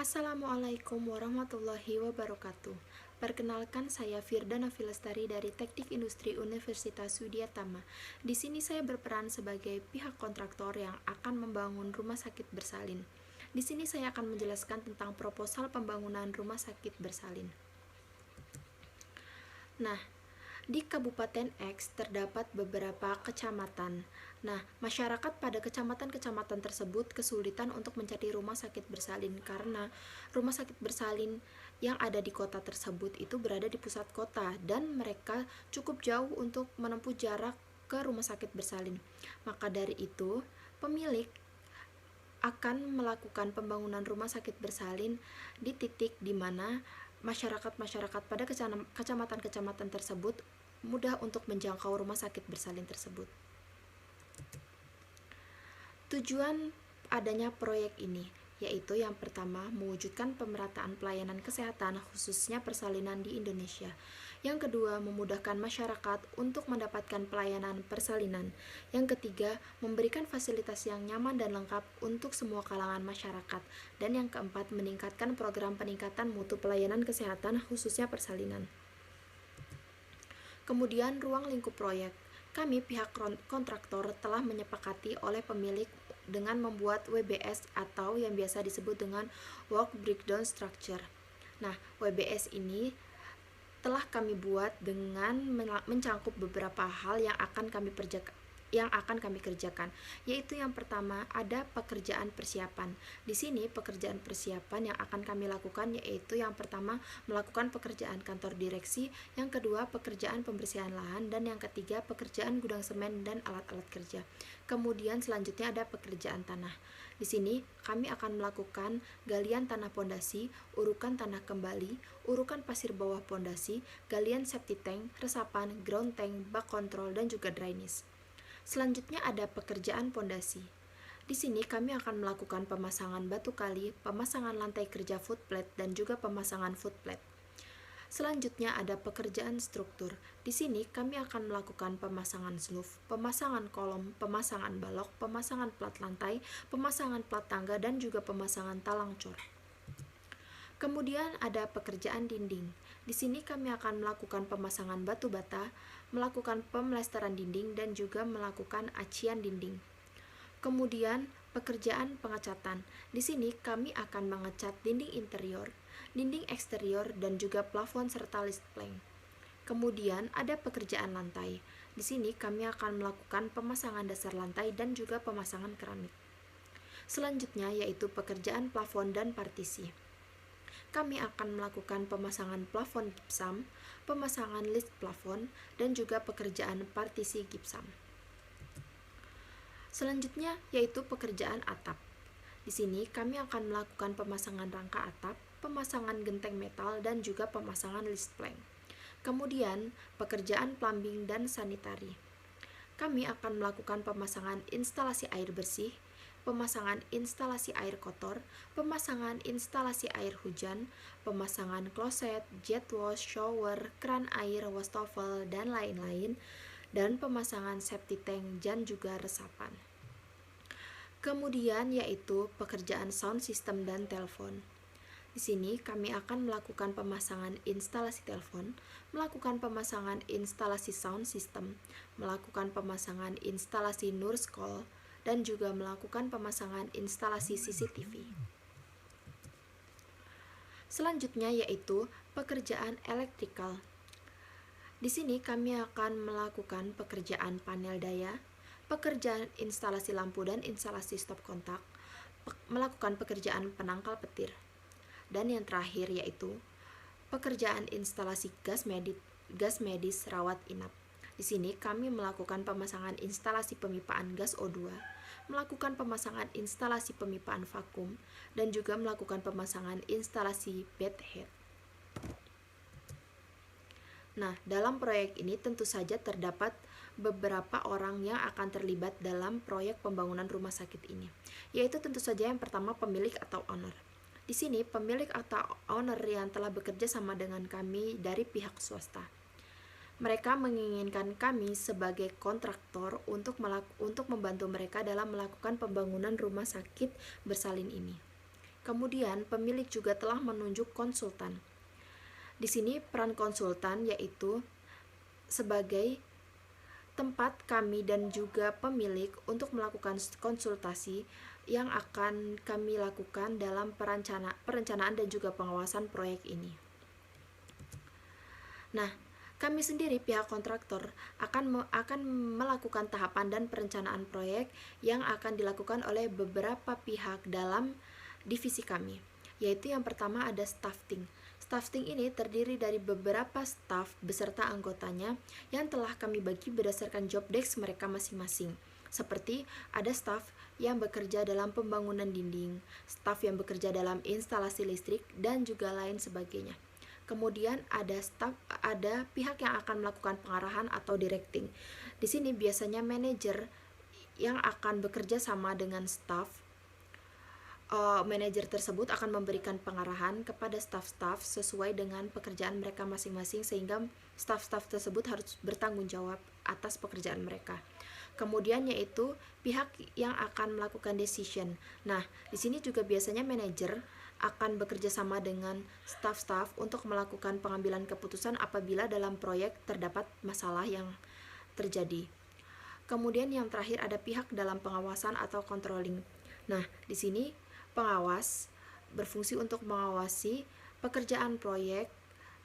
Assalamualaikum warahmatullahi wabarakatuh. Perkenalkan, saya Firda Navilestari dari Teknik Industri Universitas Sudiatama. Di sini saya berperan sebagai pihak kontraktor yang akan membangun rumah sakit bersalin. Di sini saya akan menjelaskan tentang proposal pembangunan rumah sakit bersalin. Nah, di Kabupaten X terdapat beberapa kecamatan. Nah, masyarakat pada kecamatan-kecamatan tersebut kesulitan untuk mencari rumah sakit bersalin karena rumah sakit bersalin yang ada di kota tersebut itu berada di pusat kota dan mereka cukup jauh untuk menempuh jarak ke rumah sakit bersalin. Maka dari itu, pemilik akan melakukan pembangunan rumah sakit bersalin di titik di mana masyarakat-masyarakat pada kecamatan-kecamatan tersebut mudah untuk menjangkau rumah sakit bersalin tersebut. Tujuan adanya proyek ini yaitu yang pertama, mewujudkan pemerataan pelayanan kesehatan khususnya persalinan di Indonesia. Yang kedua, memudahkan masyarakat untuk mendapatkan pelayanan persalinan. Yang ketiga, memberikan fasilitas yang nyaman dan lengkap untuk semua kalangan masyarakat. Dan yang keempat, meningkatkan program peningkatan mutu pelayanan kesehatan khususnya persalinan. Kemudian, ruang lingkup proyek. Kami pihak kontraktor telah menyepakati oleh pemilik dengan membuat WBS atau yang biasa disebut dengan Work Breakdown Structure. Nah, WBS ini telah kami buat dengan mencangkup beberapa hal yang akan kami kerjakan, yaitu yang pertama ada pekerjaan persiapan. Di sini pekerjaan persiapan yang akan kami lakukan yaitu yang pertama melakukan pekerjaan kantor direksi, yang kedua pekerjaan pembersihan lahan, dan yang ketiga pekerjaan gudang semen dan alat-alat kerja. Kemudian selanjutnya ada pekerjaan tanah. Di sini kami akan melakukan galian tanah pondasi, urukan tanah kembali, urukan pasir bawah pondasi, galian septic tank, resapan, ground tank, bak kontrol, dan juga drainase. Selanjutnya ada pekerjaan pondasi. Di sini kami akan melakukan pemasangan batu kali, pemasangan lantai kerja footplate, dan juga pemasangan footplate. Selanjutnya ada pekerjaan struktur. Di sini kami akan melakukan pemasangan sloof, pemasangan kolom, pemasangan balok, pemasangan plat lantai, pemasangan plat tangga, dan juga pemasangan talang cor. Kemudian ada pekerjaan dinding. Di sini kami akan melakukan pemasangan batu bata, melakukan pemlesteran dinding, dan juga melakukan acian dinding. Kemudian pekerjaan pengecatan. Di sini kami akan mengecat dinding interior, dinding eksterior, dan juga plafon serta list plank. Kemudian ada pekerjaan lantai. Di sini kami akan melakukan pemasangan dasar lantai dan juga pemasangan keramik. Selanjutnya yaitu pekerjaan plafon dan partisi. Kami akan melakukan pemasangan plafon gipsam, pemasangan list plafon, dan juga pekerjaan partisi gipsam. Selanjutnya yaitu pekerjaan atap. Di sini kami akan melakukan pemasangan rangka atap, pemasangan genteng metal, dan juga pemasangan list plank. Kemudian pekerjaan plumbing dan sanitari. Kami akan melakukan pemasangan instalasi air bersih, pemasangan instalasi air kotor, pemasangan instalasi air hujan, pemasangan kloset, jet wash, shower, keran air, wastafel, dan lain-lain, dan pemasangan septic tank dan juga resapan. Kemudian yaitu pekerjaan sound system dan telepon. Di sini kami akan melakukan pemasangan instalasi telepon, melakukan pemasangan instalasi sound system, melakukan pemasangan instalasi nurse call, dan juga melakukan pemasangan instalasi CCTV. Selanjutnya yaitu pekerjaan elektrikal. Di sini kami akan melakukan pekerjaan panel daya, pekerjaan instalasi lampu dan instalasi stop kontak, melakukan pekerjaan penangkal petir. Dan yang terakhir yaitu pekerjaan instalasi gas medis rawat inap. Di sini kami melakukan pemasangan instalasi pemipaan gas O2, melakukan pemasangan instalasi pemipaan vakum, dan juga melakukan pemasangan instalasi bed head. Nah, dalam proyek ini tentu saja terdapat beberapa orang yang akan terlibat dalam proyek pembangunan rumah sakit ini, yaitu tentu saja yang pertama pemilik atau owner. Di sini pemilik atau owner yang telah bekerja sama dengan kami dari pihak swasta. Mereka menginginkan kami sebagai kontraktor untuk membantu mereka dalam melakukan pembangunan rumah sakit bersalin ini. Kemudian, pemilik juga telah menunjuk konsultan. Di sini peran konsultan yaitu sebagai tempat kami dan juga pemilik untuk melakukan konsultasi yang akan kami lakukan dalam perencanaan dan juga pengawasan proyek ini. Nah, kami sendiri pihak kontraktor akan melakukan tahapan dan perencanaan proyek yang akan dilakukan oleh beberapa pihak dalam divisi kami, yaitu yang pertama ada staff team. Staff team ini terdiri dari beberapa staf beserta anggotanya yang telah kami bagi berdasarkan job desk mereka masing-masing. Seperti ada staf yang bekerja dalam pembangunan dinding, staf yang bekerja dalam instalasi listrik, dan juga lain sebagainya. Kemudian ada pihak yang akan melakukan pengarahan atau directing. Di sini biasanya manajer yang akan bekerja sama dengan staf. Manajer tersebut akan memberikan pengarahan kepada staf-staf sesuai dengan pekerjaan mereka masing-masing, sehingga staf-staf tersebut harus bertanggung jawab atas pekerjaan mereka. Kemudian yaitu pihak yang akan melakukan decision. Nah, di sini juga biasanya manajer akan bekerja sama dengan staf-staf untuk melakukan pengambilan keputusan apabila dalam proyek terdapat masalah yang terjadi. Kemudian yang terakhir ada pihak dalam pengawasan atau controlling. Nah, di sini pengawas berfungsi untuk mengawasi pekerjaan proyek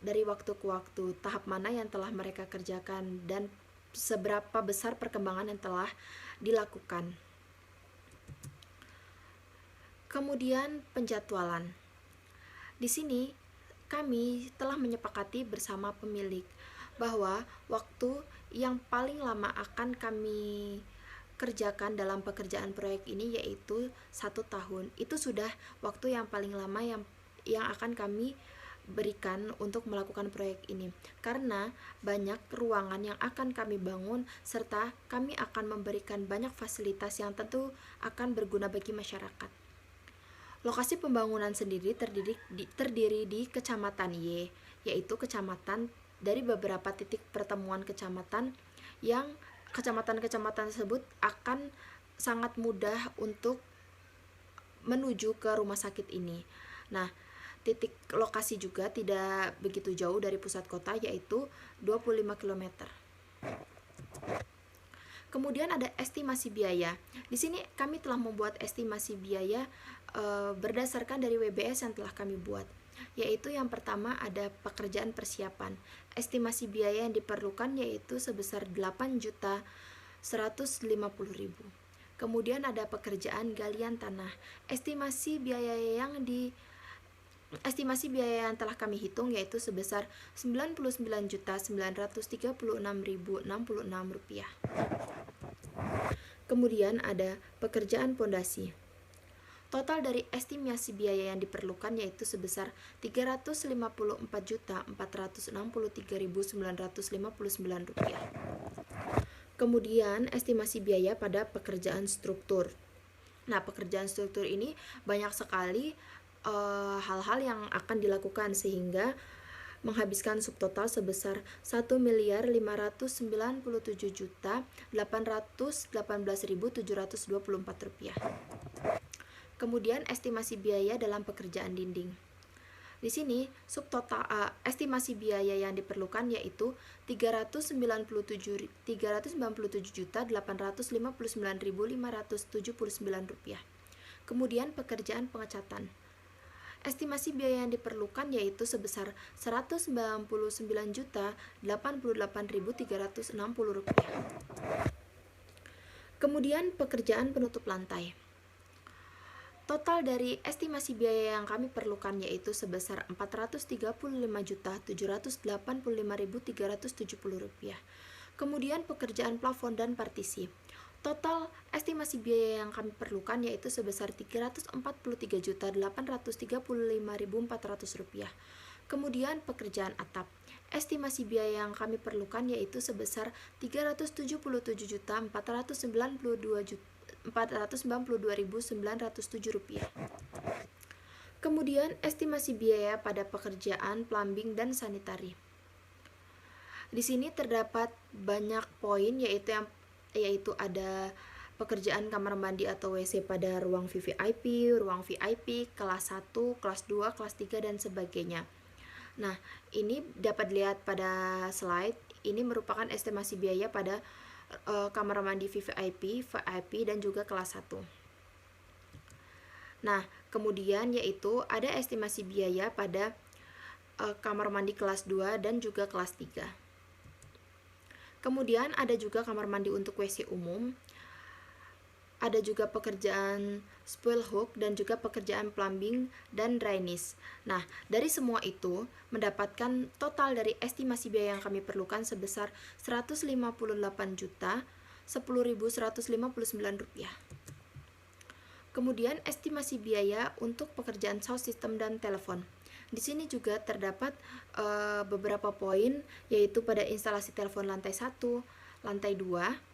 dari waktu ke waktu, tahap mana yang telah mereka kerjakan, dan seberapa besar perkembangan yang telah dilakukan. Kemudian penjadwalan. Di sini kami telah menyepakati bersama pemilik bahwa waktu yang paling lama akan kami kerjakan dalam pekerjaan proyek ini yaitu 1 tahun. Itu sudah waktu yang paling lama yang akan kami berikan untuk melakukan proyek ini, karena banyak ruangan yang akan kami bangun serta kami akan memberikan banyak fasilitas yang tentu akan berguna bagi masyarakat. Lokasi pembangunan sendiri terdiri di Kecamatan Y, yaitu kecamatan dari beberapa titik pertemuan kecamatan yang kecamatan-kecamatan tersebut akan sangat mudah untuk menuju ke rumah sakit ini. Nah, titik lokasi juga tidak begitu jauh dari pusat kota, yaitu 25 km. Kemudian ada estimasi biaya. Di sini kami telah membuat estimasi biaya berdasarkan dari WBS yang telah kami buat. Yaitu yang pertama ada pekerjaan persiapan. Estimasi biaya yang diperlukan yaitu sebesar 8.150.000. Kemudian ada pekerjaan galian tanah. Estimasi biaya yang telah kami hitung yaitu sebesar Rp99.936.066. Kemudian ada pekerjaan pondasi. Total dari estimasi biaya yang diperlukan yaitu sebesar Rp354.463.959. Kemudian estimasi biaya pada pekerjaan struktur. Nah, pekerjaan struktur ini banyak sekali hal-hal yang akan dilakukan sehingga menghabiskan subtotal sebesar Rp1.597.818.724. Kemudian estimasi biaya dalam pekerjaan dinding. Di sini subtotal estimasi biaya yang diperlukan yaitu Rp397.859.579. Kemudian pekerjaan pengecatan. Estimasi biaya yang diperlukan yaitu sebesar Rp199.088.360. Kemudian pekerjaan penutup lantai. Total dari estimasi biaya yang kami perlukan yaitu sebesar Rp435.785.370. Kemudian pekerjaan plafon dan partisi. Total estimasi biaya yang kami perlukan yaitu sebesar Rp343.835.400. Kemudian pekerjaan atap. Estimasi biaya yang kami perlukan yaitu sebesar Rp377.492.907. Kemudian estimasi biaya pada pekerjaan plumbing dan sanitari. Di sini terdapat banyak poin yaitu ada pekerjaan kamar mandi atau WC pada ruang VVIP, ruang VIP, kelas 1, kelas 2, kelas 3, dan sebagainya. Nah, ini dapat dilihat pada slide. Ini merupakan estimasi biaya pada kamar mandi VVIP, VIP, dan juga kelas 1. Nah, kemudian yaitu ada estimasi biaya pada kamar mandi kelas 2 dan juga kelas 3. Kemudian ada juga kamar mandi untuk WC umum. Ada juga pekerjaan spoil hook dan juga pekerjaan plumbing dan drainage. Nah, dari semua itu mendapatkan total dari estimasi biaya yang kami perlukan sebesar Rp158.10.159. Kemudian estimasi biaya untuk pekerjaan sound system dan telepon. Di sini juga terdapat beberapa poin, yaitu pada instalasi telepon lantai 1, lantai 2,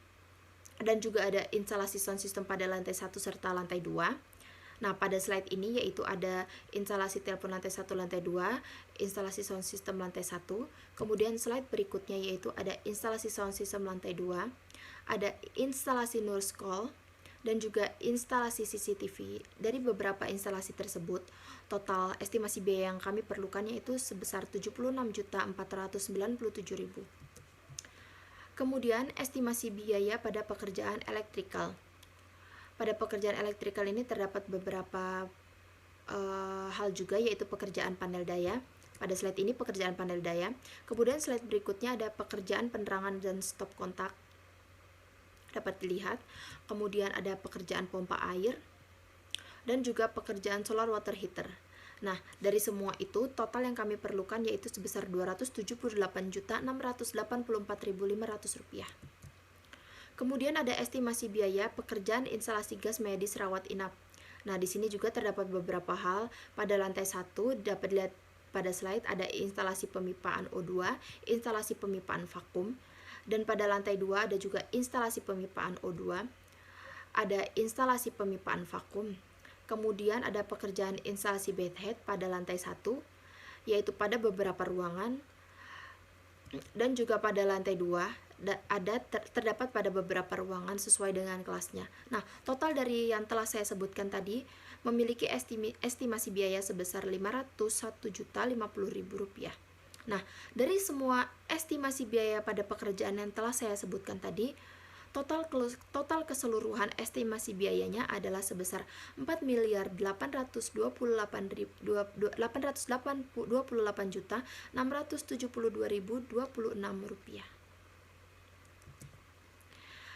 dan juga ada instalasi sound system pada lantai 1 serta lantai 2. Nah, pada slide ini yaitu ada instalasi telepon lantai 1, lantai 2, instalasi sound system lantai 1. Kemudian slide berikutnya yaitu ada instalasi sound system lantai 2, ada instalasi nurse call, dan juga instalasi CCTV. Dari beberapa instalasi tersebut, total estimasi biaya yang kami perlukan yaitu sebesar Rp76.497.000. Kemudian estimasi biaya pada pekerjaan elektrikal. Pada pekerjaan elektrikal ini terdapat beberapa hal juga, yaitu pekerjaan panel daya. Pada slide ini pekerjaan panel daya. Kemudian slide berikutnya ada pekerjaan penerangan dan stop kontak, dapat dilihat. Kemudian ada pekerjaan pompa air dan juga pekerjaan solar water heater. Nah, dari semua itu total yang kami perlukan yaitu sebesar Rp278.684.500. Kemudian ada estimasi biaya pekerjaan instalasi gas medis rawat inap. Nah, di sini juga terdapat beberapa hal. Pada lantai 1 dapat dilihat pada slide ada instalasi pemipaan O2, instalasi pemipaan vakum, dan pada lantai 2 ada juga instalasi pemipaan O2, ada instalasi pemipaan vakum. Kemudian ada pekerjaan instalasi bathhead pada lantai 1, yaitu pada beberapa ruangan, dan juga pada lantai 2 terdapat pada beberapa ruangan sesuai dengan kelasnya. Nah, total dari yang telah saya sebutkan tadi memiliki estimasi biaya sebesar Rp501.050.000. Nah, dari semua estimasi biaya pada pekerjaan yang telah saya sebutkan tadi, total keseluruhan estimasi biayanya adalah sebesar Rp4.828.672.226.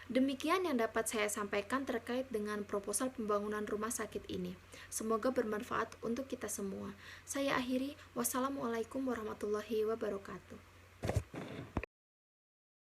Demikian yang dapat saya sampaikan terkait dengan proposal pembangunan rumah sakit ini. Semoga bermanfaat untuk kita semua. Saya akhiri. Wassalamualaikum warahmatullahi wabarakatuh.